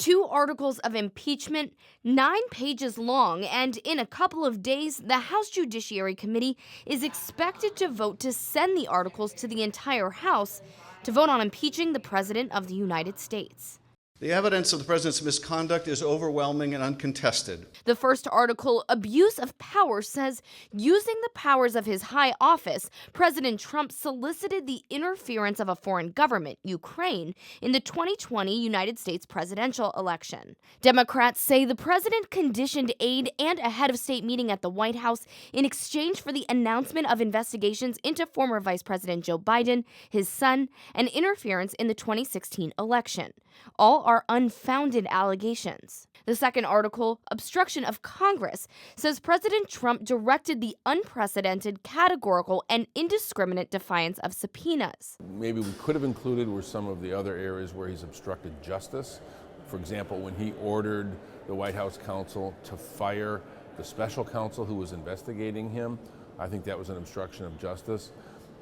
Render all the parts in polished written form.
2 articles of impeachment, 9 pages long, and in a couple of days, the House Judiciary Committee is expected to vote to send the articles to the entire House to vote on impeaching the President of the United States. The evidence of the president's misconduct is overwhelming and uncontested. The first article, Abuse of Power, says using the powers of his high office, President Trump solicited the interference of a foreign government, Ukraine, in the 2020 United States presidential election. Democrats say the president conditioned aid and a head of state meeting at the White House in exchange for the announcement of investigations into former Vice President Joe Biden, his son, and interference in the 2016 election. All are unfounded allegations. The second article, Obstruction of Congress, says President Trump directed the unprecedented, categorical, and indiscriminate defiance of subpoenas. Maybe we could have included were some of the other areas where he's obstructed justice. For example, when he ordered the White House counsel to fire the special counsel who was investigating him, I think that was an obstruction of justice.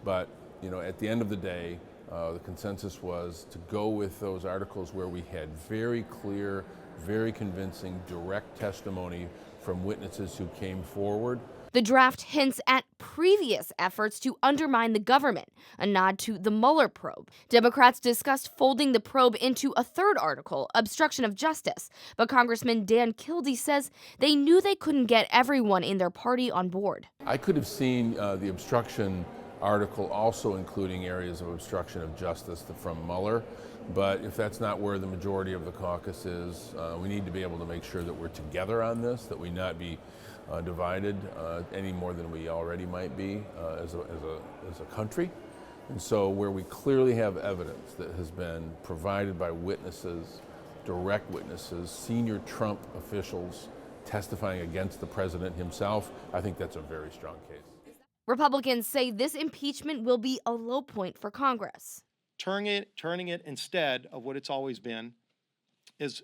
But, at the end of the day, the consensus was to go with those articles where we had very clear, very convincing, direct testimony from witnesses who came forward. The draft hints at previous efforts to undermine the government, a nod to the Mueller probe. Democrats discussed folding the probe into a third article, Obstruction of Justice, but Congressman Dan Kildee says they knew they couldn't get everyone in their party on board. I could have seen the obstruction article also including areas of obstruction of justice from Mueller, but if that's not where the majority of the caucus is, we need to be able to make sure that we're together on this, that we not be divided any more than we already might be as a country. And so where we clearly have evidence that has been provided by witnesses, direct witnesses, senior Trump officials testifying against the president himself, I think that's a very strong case. Republicans say this impeachment will be a low point for Congress. Turning it instead of what it's always been is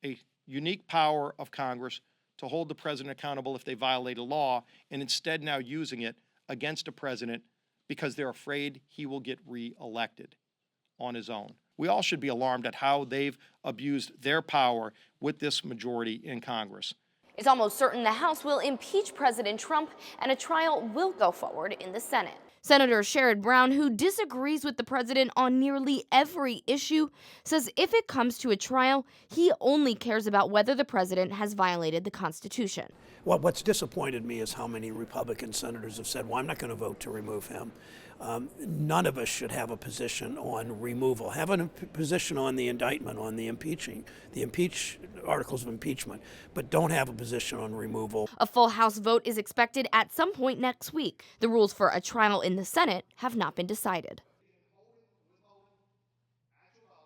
a unique power of Congress to hold the president accountable if they violate a law, and instead now using it against a president because they're afraid he will get reelected on his own. We all should be alarmed at how they've abused their power with this majority in Congress. It's almost certain the House will impeach President Trump and a trial will go forward in the Senate. Senator Sherrod Brown, who disagrees with the president on nearly every issue, says if it comes to a trial, he only cares about whether the president has violated the Constitution. Well, what's disappointed me is how many Republican senators have said, well, I'm not going to vote to remove him. None of us should have a position on removal, have a position on the indictment, on the articles of impeachment, but don't have a position on removal. A full House vote is expected at some point next week. The rules for a trial in the Senate have not been decided.